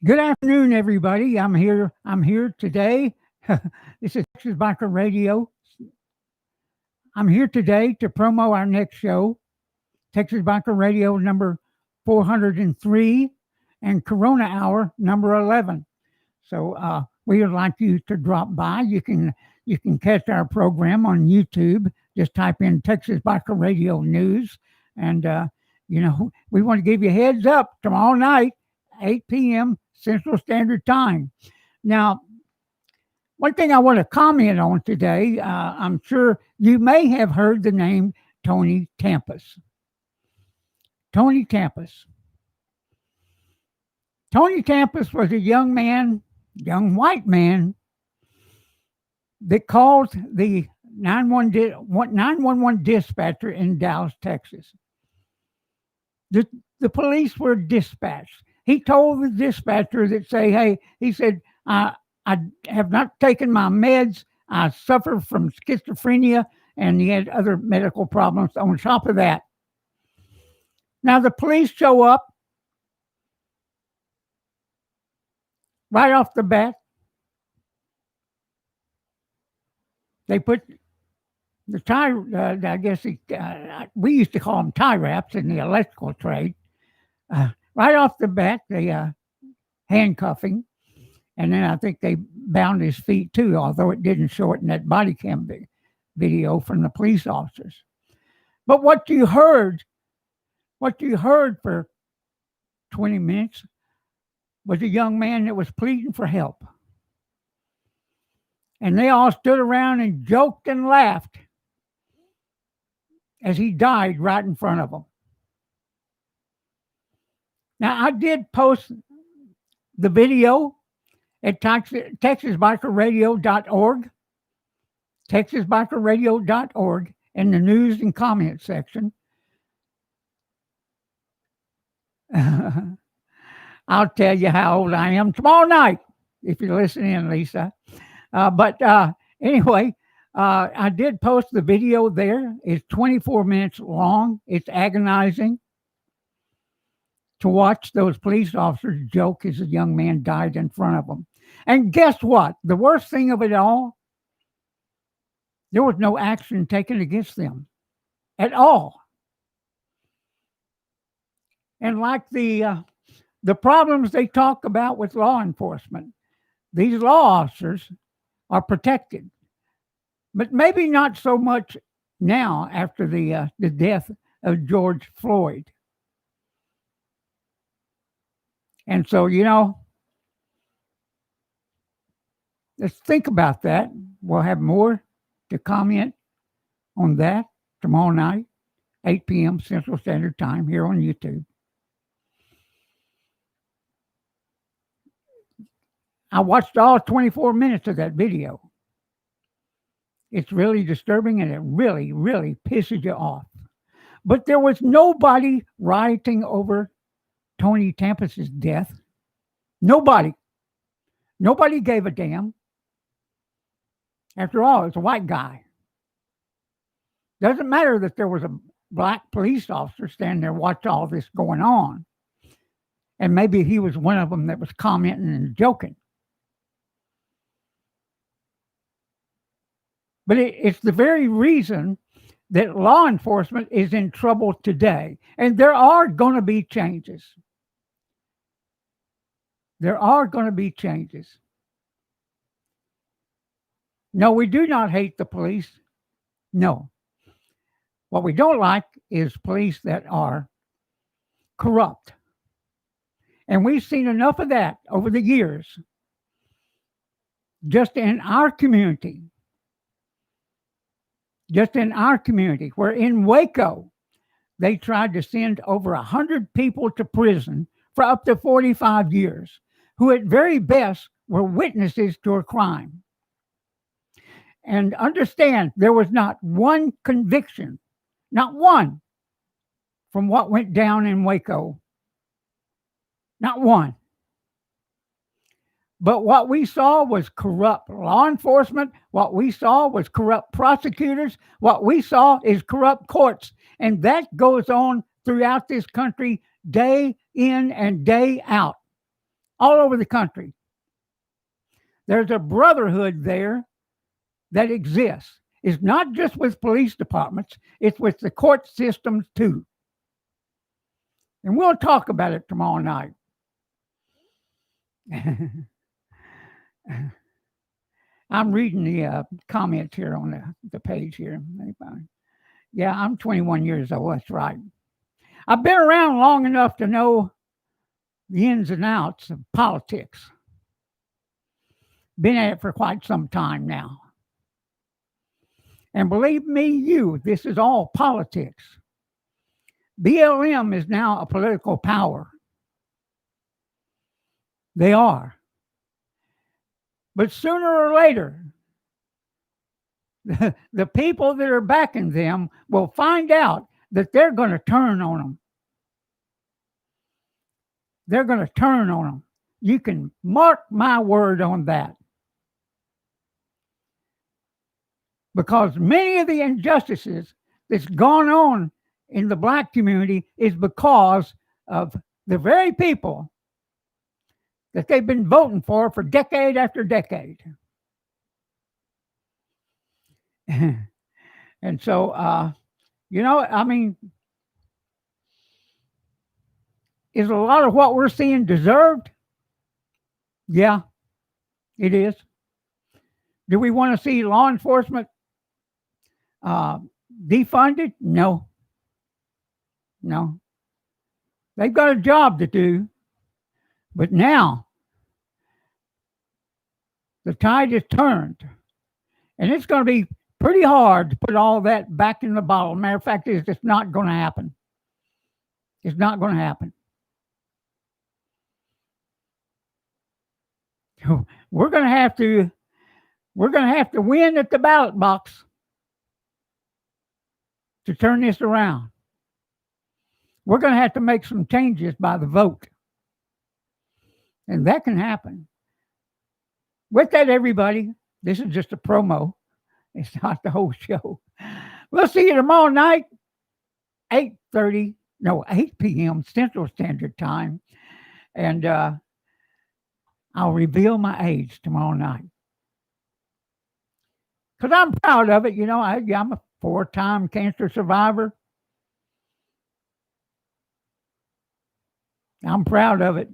Good afternoon, everybody. I'm here. I'm here today. This is Texas Biker Radio. I'm here today to promo our next show, Texas Biker Radio number 403 and Corona Hour number 11. So we would like you to drop by. You can catch our program on YouTube. Just type in Texas Biker Radio News, and we want to give you a heads up tomorrow night, 8 p.m. Central Standard Time. Now, one thing I want to comment on today, I'm sure you may have heard the name Tony Tampus. Tony Tampus. Tony Tampus was a young white man, that called the 911 dispatcher in Dallas, Texas. The police were dispatched. He told the dispatcher that hey, he said, I have not taken my meds. I suffer from schizophrenia, and he had other medical problems on top of that. Now the police show up right off the bat. They put the tie, I guess we used to call them tie wraps in the electrical trade. Right off the bat, they handcuffing, and then I think they bound his feet too, although it didn't show it in that body cam video from the police officers. But what you heard for 20 minutes was a young man that was pleading for help. And they all stood around and joked and laughed as he died right in front of them. Now, I did post the video at TexasBikerRadio.org, TexasBikerRadio.org, in the news and comment section. I'll tell you how old I am tomorrow night, if you're listening, Lisa. But anyway, I did post the video there. It's 24 minutes long. It's agonizing to watch those police officers joke as a young man died in front of them. And guess what? The worst thing of it all, there was no action taken against them at all. And like the problems they talk about with law enforcement, these law officers are protected, but maybe not so much now after the death of George Floyd. And so, let's think about that. We'll have more to comment on that tomorrow night, 8 p.m. Central Standard Time here on YouTube. I watched all 24 minutes of that video. It's really disturbing, and it really, really pisses you off. But there was nobody rioting over Tony Tampus's death. Nobody. Nobody gave a damn. After all, it's a white guy. Doesn't matter that there was a black police officer standing there watching all this going on. And maybe he was one of them that was commenting and joking. But it's the very reason that law enforcement is in trouble today. And there are going to be changes. There are going to be changes. No, we do not hate the police. No. What we don't like is police that are corrupt. And we've seen enough of that over the years. Just in our community. Where in Waco, they tried to send over 100 people to prison for up to 45 years, who at very best were witnesses to a crime. And understand, there was not one conviction, not one, from what went down in Waco. Not one. But what we saw was corrupt law enforcement. What we saw was corrupt prosecutors. What we saw is corrupt courts. And that goes on throughout this country day in and day out. all over the country. There's a brotherhood there that exists. It's not just with police departments, it's with the court systems too. And we'll talk about it tomorrow night. I'm reading the comments here on the page here. Yeah, I'm 21 years old. That's right. I've been around long enough to know the ins and outs of politics. Been at it for quite some time now. And believe me, this is all politics. BLM is now a political power. They are. But sooner or later, the people that are backing them will find out that they're going to turn on them. They're going to turn on them. You can mark my word on that. Because many of the injustices that's gone on in the black community is because of the very people that they've been voting for decade after decade. And so, I mean, is a lot of what we're seeing deserved? Yeah, it is. Do we want to see law enforcement defunded? No. No. They've got a job to do. But now, the tide has turned. And it's going to be pretty hard to put all that back in the bottle. Matter of fact, it's just not going to happen. It's not going to happen. We're going to have to win at the ballot box to turn this around. We're going to have to make some changes by the vote. And that can happen. With that, everybody, this is just a promo. It's not the whole show. We'll see you tomorrow night, 8 p.m. Central Standard Time. And I'll reveal my age tomorrow night. Because I'm proud of it. I'm a 4-time cancer survivor. I'm proud of it.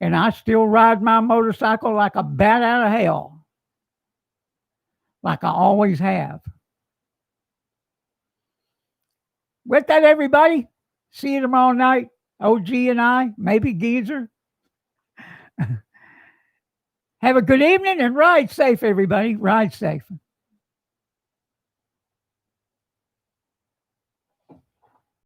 And I still ride my motorcycle like a bat out of hell. Like I always have. With that, everybody, see you tomorrow night. OG and I, maybe Geezer. Have a good evening and ride safe, everybody. Ride safe.